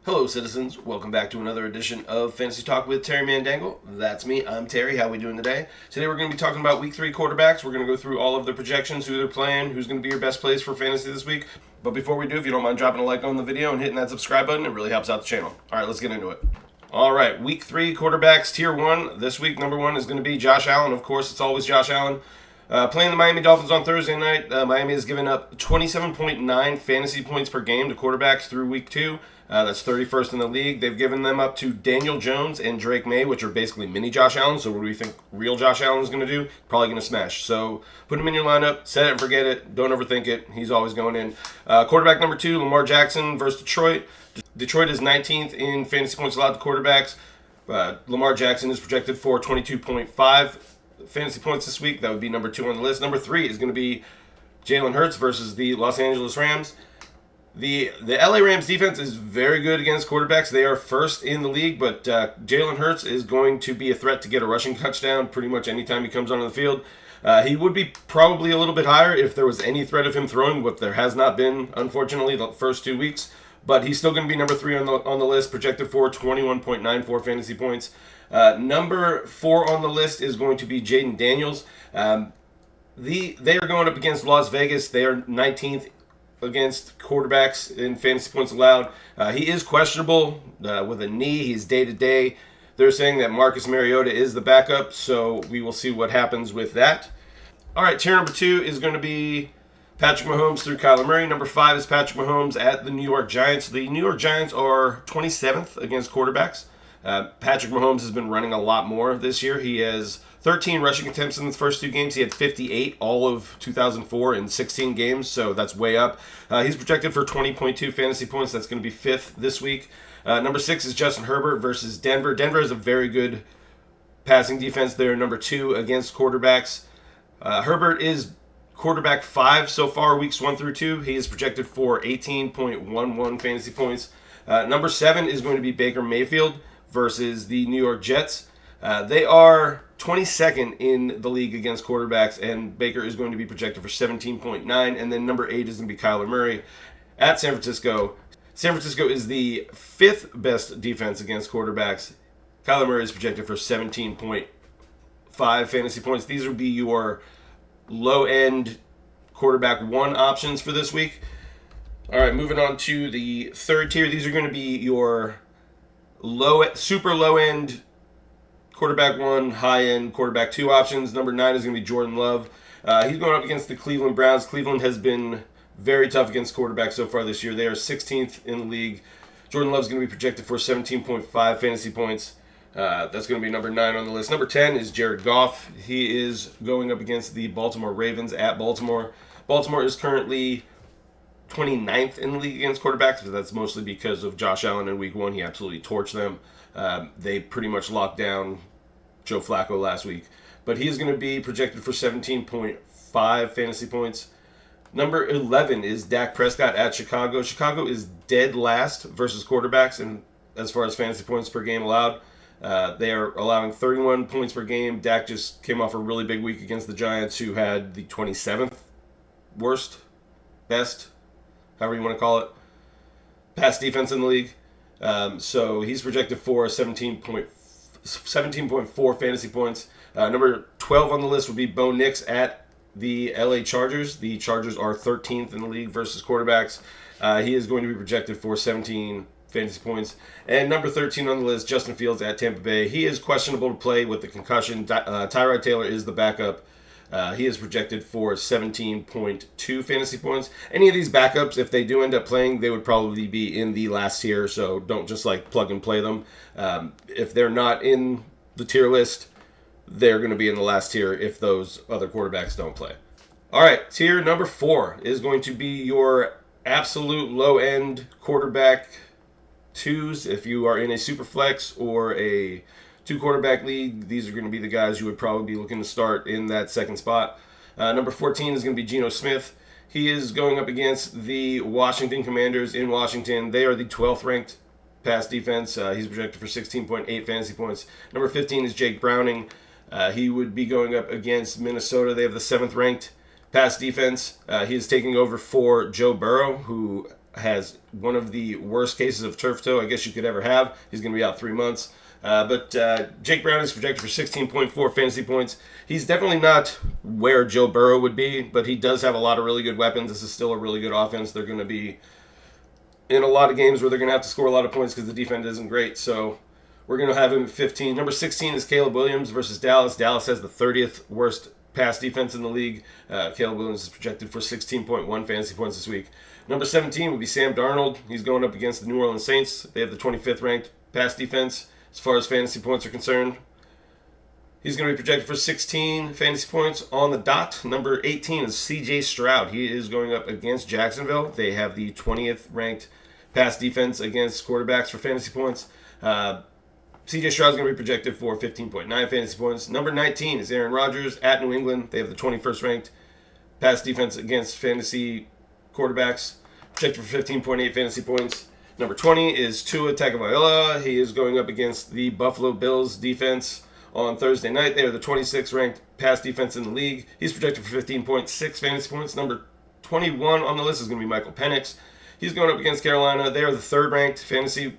Hello, citizens. Welcome back to another edition of Fantasy Talk with Terry Mandangle. That's me. I'm Terry. How we doing today? Today we're going to be talking about Week 3 quarterbacks. We're going to go through all of the projections, who they're playing, who's going to be your best plays for fantasy this week. But before we do, if you don't mind dropping a like on the video and hitting that subscribe button, it really helps out the channel. All right, let's get into it. All right, Week 3 quarterbacks, Tier 1. This week, number 1 is going to be Josh Allen. Of course, it's always Josh Allen. Playing the Miami Dolphins on Thursday night, Miami has given up 27.9 fantasy points per game to quarterbacks through Week 2. That's 31st in the league. They've given them up to Daniel Jones and Drake May, which are basically mini Josh Allen. So what do we think real Josh Allen is going to do? Probably going to smash. So put him in your lineup, set it and forget it. Don't overthink it. He's always going in. Quarterback number 2, Lamar Jackson versus Detroit. Detroit is 19th in fantasy points allowed to quarterbacks. Lamar Jackson is projected for 22.5 fantasy points this week. That would be number 2 on the list. Number 3 is going to be Jalen Hurts versus the Los Angeles Rams. The LA Rams defense is very good against quarterbacks. They are first in the league, but Jalen Hurts is going to be a threat to get a rushing touchdown pretty much anytime he comes onto the field. He would be probably a little bit higher if there was any threat of him throwing, but there has not been, unfortunately, the first 2 weeks. But he's still going to be number 3 on the list, projected for 21.94 fantasy points. Number 4 on the list is going to be Jaden Daniels. They are going up against Las Vegas. They are 19th against quarterbacks in fantasy points allowed. He is questionable with a knee. He's day-to-day. They're saying that Marcus Mariota is the backup, so we will see what happens with that. All right, tier number 2 is going to be Patrick Mahomes through Kyler Murray. Number 5 is Patrick Mahomes at the New York Giants. The New York Giants are 27th against quarterbacks. Patrick Mahomes has been running a lot more this year. He has 13 rushing attempts in the first 2 games. He had 58 all of 2004 in 16 games, so that's way up. He's projected for 20.2 fantasy points. That's going to be 5th this week. Number 6 is Justin Herbert versus Denver. Denver is a very good passing defense. They're number 2 against quarterbacks. Herbert is quarterback 5 so far, weeks 1 through 2. He is projected for 18.11 fantasy points. Number 7 is going to be Baker Mayfield versus the New York Jets. They are 22nd in the league against quarterbacks, and Baker is going to be projected for 17.9. And then number 8 is going to be Kyler Murray at San Francisco. San Francisco is the 5th best defense against quarterbacks. Kyler Murray is projected for 17.5 fantasy points. These would be your low-end quarterback 1 options for this week. All right, moving on to the 3rd tier. These are going to be your super low-end quarterback 1, high-end quarterback 2 options. Number 9 is going to be Jordan Love. He's going up against the Cleveland Browns. Cleveland has been very tough against quarterbacks so far this year. They are 16th in the league. Jordan Love is going to be projected for 17.5 fantasy points. That's going to be number 9 on the list. Number 10 is Jared Goff. He is going up against the Baltimore Ravens at Baltimore. Baltimore is currently 29th in the league against quarterbacks, but that's mostly because of Josh Allen in week 1. He absolutely torched them. They pretty much locked down Joe Flacco last week. But he is going to be projected for 17.5 fantasy points. Number 11 is Dak Prescott at Chicago. Chicago is dead last versus quarterbacks and as far as fantasy points per game allowed. They are allowing 31 points per game. Dak just came off a really big week against the Giants, who had the 27th worst, best, however you want to call it, pass defense in the league. So he's projected for 17.4 fantasy points. Number 12 on the list would be Bo Nix at the LA Chargers. The Chargers are 13th in the league versus quarterbacks. He is going to be projected for 17 fantasy points. And number 13 on the list, Justin Fields at Tampa Bay. He is questionable to play with the concussion. Tyrod Taylor is the backup. He is projected for 17.2 fantasy points. Any of these backups, if they do end up playing, they would probably be in the last tier, so don't just plug and play them. If they're not in the tier list, they're going to be in the last tier if those other quarterbacks don't play. All right, tier number 4 is going to be your absolute low-end quarterback 2s. If you are in a super flex or a 2-quarterback league, these are going to be the guys you would probably be looking to start in that second spot. Number 14 is going to be Geno Smith. He is going up against the Washington Commanders in Washington. They are the 12th ranked pass defense. He's projected for 16.8 fantasy points. Number 15 is Jake Browning. He would be going up against Minnesota. They have the 7th ranked pass defense. He is taking over for Joe Burrow, who has one of the worst cases of turf toe I guess you could ever have. He's going to be out 3 months. But Jake Brown is projected for 16.4 fantasy points. He's definitely not where Joe Burrow would be, but he does have a lot of really good weapons. This is still a really good offense. They're going to be in a lot of games where they're going to have to score a lot of points because the defense isn't great. So we're going to have him at 15. Number 16 is Caleb Williams versus Dallas. Dallas has the 30th worst pass defense in the league. Caleb Williams is projected for 16.1 fantasy points this week. Number 17 would be Sam Darnold. He's going up against the New Orleans Saints. They have the 25th ranked pass defense as far as fantasy points are concerned. He's going to be projected for 16 fantasy points on the dot. Number 18 is C.J. Stroud. He is going up against Jacksonville. They have the 20th ranked pass defense against quarterbacks for fantasy points. C.J. Stroud is going to be projected for 15.9 fantasy points. Number 19 is Aaron Rodgers at New England. They have the 21st ranked pass defense against fantasy quarterbacks, projected for 15.8 fantasy points. Number 20 is Tua Tagovailoa. He is going up against the Buffalo Bills defense on Thursday night. They are the 26th ranked pass defense in the league. He's projected for 15.6 fantasy points. Number 21 on the list is going to be Michael Penix. He's going up against Carolina. They are the 3rd ranked fantasy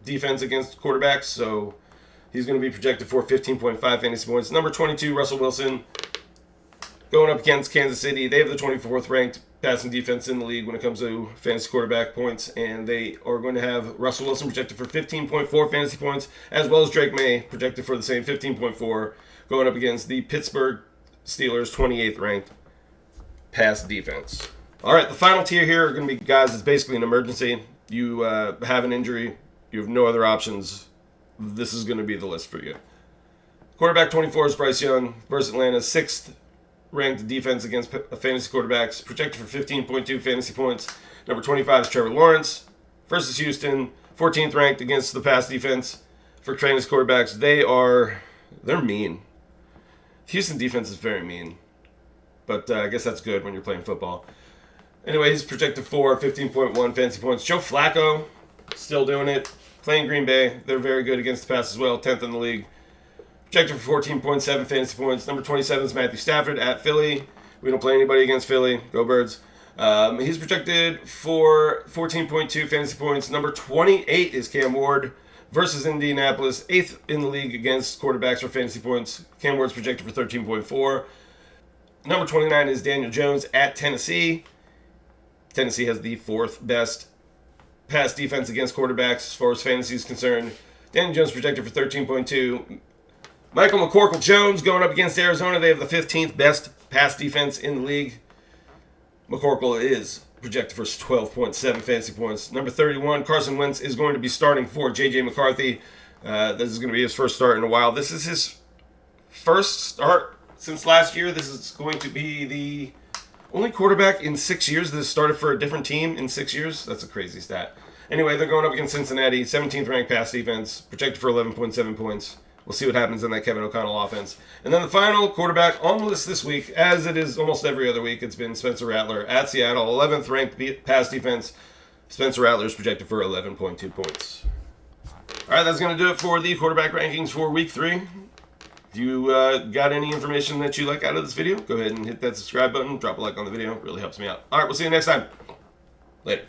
defense against quarterbacks, so he's going to be projected for 15.5 fantasy points. Number 22, Russell Wilson, going up against Kansas City. They have the 24th ranked passing defense in the league when it comes to fantasy quarterback points, and they are going to have Russell Wilson projected for 15.4 fantasy points, as well as Drake May projected for the same 15.4, going up against the Pittsburgh Steelers' 28th ranked pass defense. All right, the final tier here are going to be guys that's basically an emergency. You have an injury, you have no other options. This is going to be the list for you. Quarterback 24 is Bryce Young versus Atlanta, 6th ranked defense against fantasy quarterbacks, projected for 15.2 fantasy points. Number 25 is Trevor Lawrence versus Houston, 14th ranked against the pass defense for fantasy quarterbacks. They're mean. Houston defense is very mean, but I guess that's good when you're playing football. Anyway, he's projected for 15.1 fantasy points. Joe Flacco, still doing it, playing Green Bay. They're very good against the pass as well, 10th in the league. Projected for 14.7 fantasy points. Number 27 is Matthew Stafford at Philly. We don't play anybody against Philly. Go Birds. He's projected for 14.2 fantasy points. Number 28 is Cam Ward versus Indianapolis, 8th in the league against quarterbacks for fantasy points. Cam Ward's projected for 13.4. Number 29 is Daniel Jones at Tennessee. Tennessee has the 4th best pass defense against quarterbacks as far as fantasy is concerned. Daniel Jones projected for 13.2. Michael McCorkle-Jones going up against Arizona. They have the 15th best pass defense in the league. McCorkle is projected for 12.7 fantasy points. Number 31, Carson Wentz is going to be starting for J.J. McCarthy. This is going to be his first start in a while. This is his first start since last year. This is going to be the only quarterback in 6 years that has started for a different team in 6 years. That's a crazy stat. Anyway, they're going up against Cincinnati, 17th ranked pass defense, projected for 11.7 points. We'll see what happens in that Kevin O'Connell offense. And then the final quarterback on the list this week, as it is almost every other week, it's been Spencer Rattler at Seattle, 11th ranked pass defense. Spencer Rattler is projected for 11.2 points. All right, that's going to do it for the quarterback rankings for week 3. If you got any information that you like out of this video, go ahead and hit that subscribe button, drop a like on the video. It really helps me out. All right, we'll see you next time. Later.